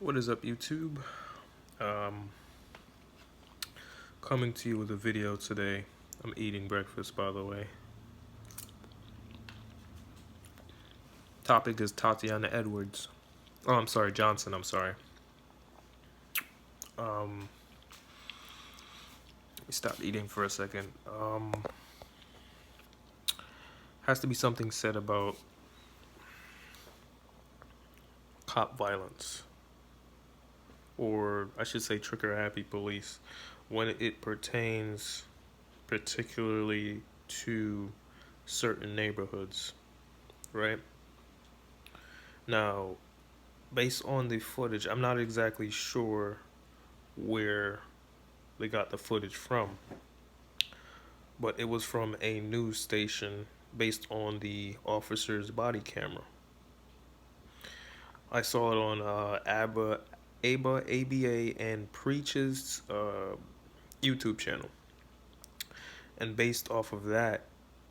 What is up, YouTube? Um, Coming to you with a video today. I'm eating breakfast, by the way. Topic is Tatiana Edwards. Oh, I'm sorry, Johnson. I'm sorry. Let me stop eating for a second. Has to be something said about cop violence, or I should say, trigger happy police, when it pertains particularly to certain neighborhoods, right? Now, based on the footage, I'm not exactly sure where they got the footage from, but it was from a news station based on the officer's body camera. I saw it on ABA, and Preach's YouTube channel, and based off of that,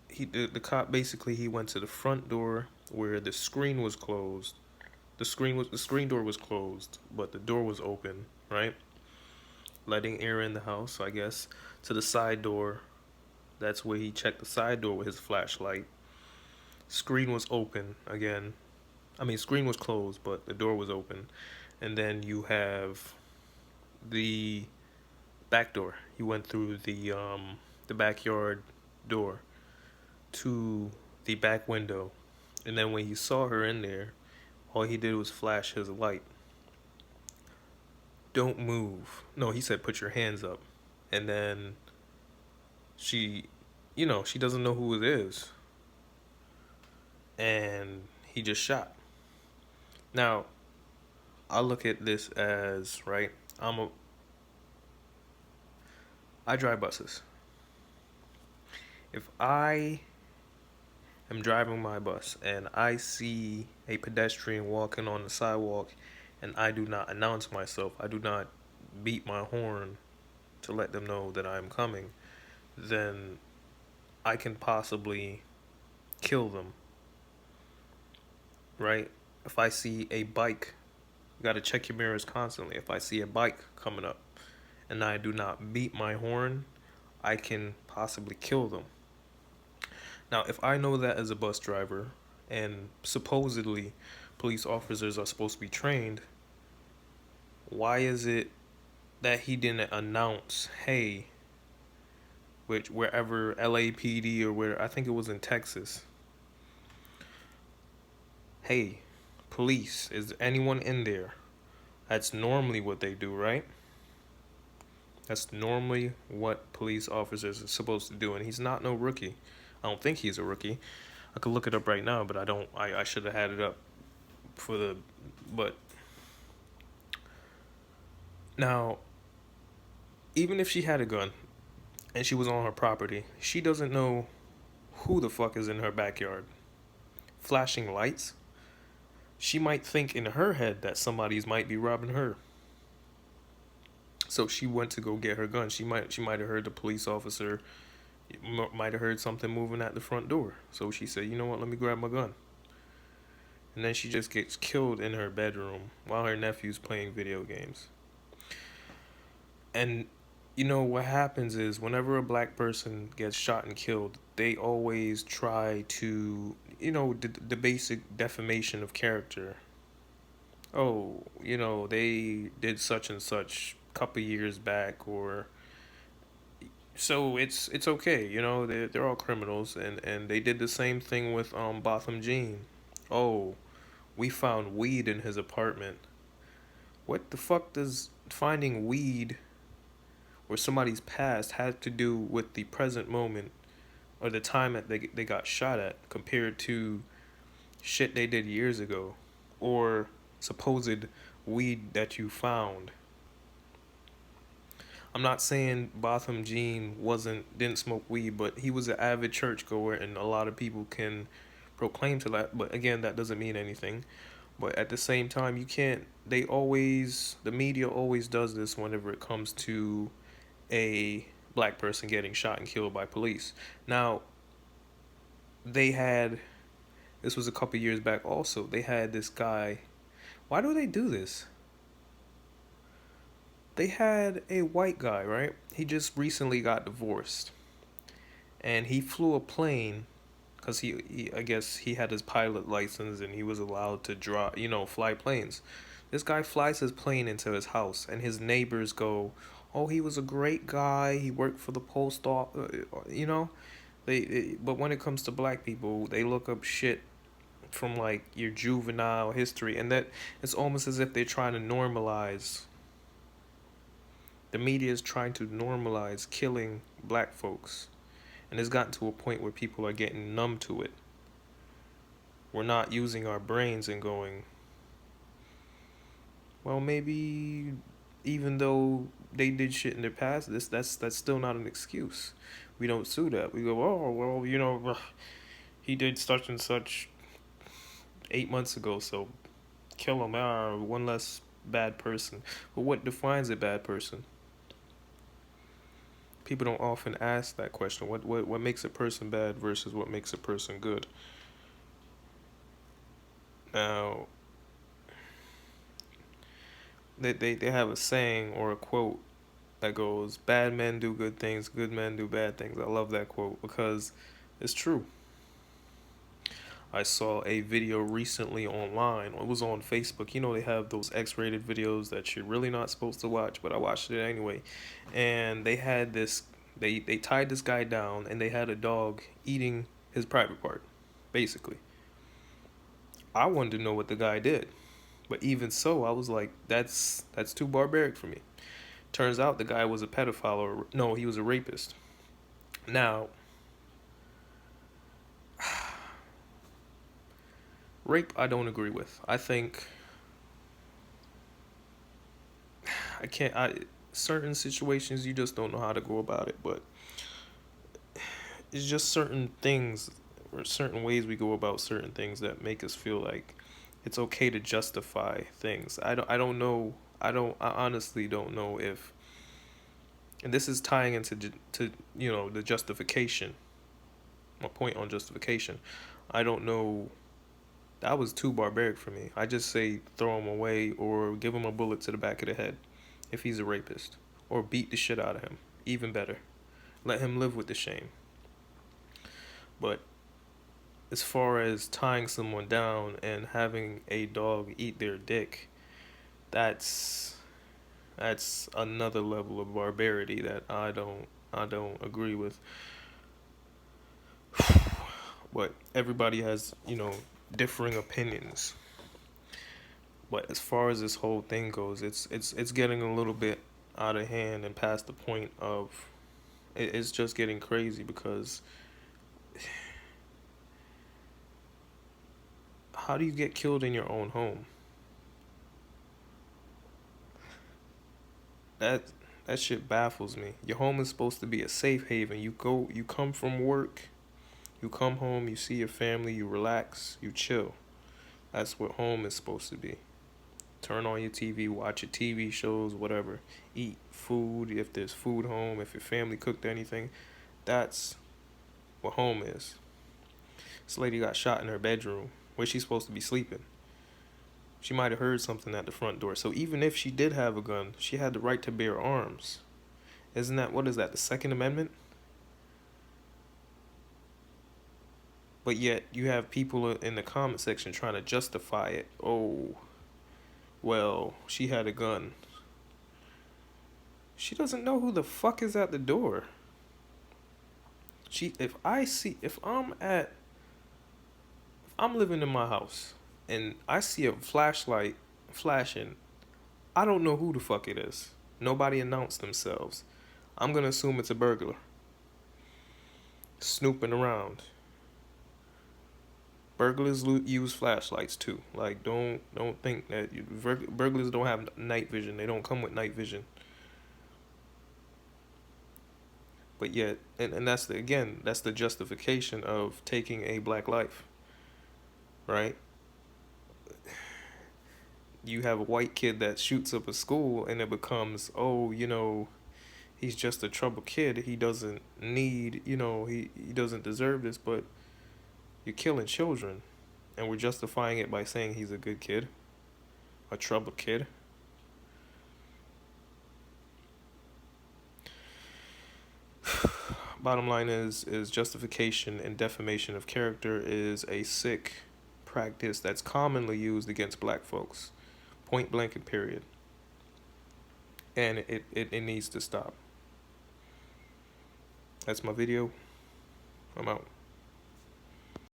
the cop basically he went to the front door where the screen was closed. The screen door was closed, but the door was open, right? Letting air in the house, I guess. To the side door, that's where he checked the side door with his flashlight. Screen was open again. Screen was closed, but the door was open. And then you have the back door. He went through the backyard door to the back window. And then when he saw her in there, all he did was flash his light. Don't move. No, he said put your hands up. And then she, she doesn't know who it is. And he just shot. Now, I look at this as, right, I drive buses. If I am driving my bus and I see a pedestrian walking on the sidewalk and I do not announce myself, I do not beat my horn to let them know that I'm coming, then I can possibly kill them, right? If I see a bike, you gotta check your mirrors constantly. If I see a bike coming up and I do not beat my horn, I can possibly kill them. Now, if I know that as a bus driver, and supposedly police officers are supposed to be trained, why is it that he didn't announce, hey, which wherever LAPD or where, I think it was in Texas, hey, police, is anyone in there? That's normally what they do, right? That's normally what police officers are supposed to do, and he's not no rookie. I don't think he's a rookie. I could look it up right now, but I don't. I should have had it up for the. But now, even if she had a gun and she was on her property, she doesn't know who the fuck is in her backyard. Flashing lights? She might think in her head that somebody's might be robbing her. So she went to go get her gun. She might have heard the police officer, might have heard something moving at the front door. So she said, you know what, let me grab my gun. And then she just gets killed in her bedroom while her nephew's playing video games. And what happens is whenever a black person gets shot and killed, they always try to, the basic defamation of character. Oh, they did such and such a couple years back, or so it's okay, they're all criminals, and they did the same thing with Botham Jean. Oh, we found weed in his apartment. What the fuck does finding weed or somebody's past have to do with the present moment or the time that they got shot at compared to shit they did years ago or supposed weed that you found? I'm not saying Botham Jean didn't smoke weed, but he was an avid churchgoer, and a lot of people can proclaim to that. But again, that doesn't mean anything. But at the same time, you can't. The media always does this whenever it comes to a black person getting shot and killed by police. Now, this was a couple years back also. They had this guy. Why do they do this? They had a white guy, right? He just recently got divorced, and he flew a plane because I guess he had his pilot license and he was allowed to fly planes. This guy flies his plane into his house, and his neighbors go, "Oh, he was a great guy. He worked for the post office." But when it comes to black people, they look up shit from like your juvenile history, and that it's almost as if they're trying to normalize. The media is trying to normalize killing black folks, and it's gotten to a point where people are getting numb to it. We're not using our brains and going, well, maybe even though they did shit in their past, that's still not an excuse. We don't sue that. We go, oh well, he did such and such 8 months ago, so kill him. One less bad person. But what defines a bad person? People don't often ask that question. What makes a person bad versus what makes a person good? Now, they have a saying or a quote that goes, "Bad men do good things, good men do bad things." I love that quote because it's true. I saw a video recently online. It was on Facebook. You know, they have those X-rated videos that you're really not supposed to watch, but I watched it anyway. And they had this. They tied this guy down, and they had a dog eating his private part, basically. I wanted to know what the guy did, but even so, I was like, that's too barbaric for me. Turns out the guy was a pedophile, or no, he was a rapist. Now, rape, I don't agree with. I think I can't. I certain situations you just don't know how to go about it, but it's just certain things or certain ways we go about certain things that make us feel like it's okay to justify things. I don't know. I honestly don't know if, and this is tying into the justification. My point on justification. I don't know. That was too barbaric for me. I just say throw him away or give him a bullet to the back of the head if he's a rapist, or beat the shit out of him. Even better. Let him live with the shame. But as far as tying someone down and having a dog eat their dick, that's another level of barbarity that I don't agree with. But everybody has, differing opinions. But as far as this whole thing goes, it's getting a little bit out of hand and past the point of it's just getting crazy because how do you get killed in your own home? That that shit baffles me. Your home is supposed to be a safe haven. You come from work, you come home, you see your family, you relax, you chill. That's what home is supposed to be. Turn on your TV, watch your TV shows, whatever. Eat food if there's food home, if your family cooked anything. That's what home is. This lady got shot in her bedroom where she's supposed to be sleeping. She might have heard something at the front door. So even if she did have a gun, she had the right to bear arms. Isn't that, what is that, the Second Amendment? But yet you have people in the comment section trying to justify it. Oh, well, she had a gun. She doesn't know who the fuck is at the door. If I'm living in my house and I see a flashlight flashing, I don't know who the fuck it is. Nobody announced themselves. I'm gonna assume it's a burglar snooping around. Burglars use flashlights too. Like, don't think that burglars don't have night vision. They don't come with night vision. But yet, and that's the justification of taking a black life, right? You have a white kid that shoots up a school, and it becomes, oh, he's just a troubled kid. He doesn't need, he doesn't deserve this. But you're killing children, and we're justifying it by saying he's a good kid, a troubled kid. bottom line is justification and defamation of character is a sick practice that's commonly used against black folks, point blank and period. And it needs to stop. That's my video. I'm out.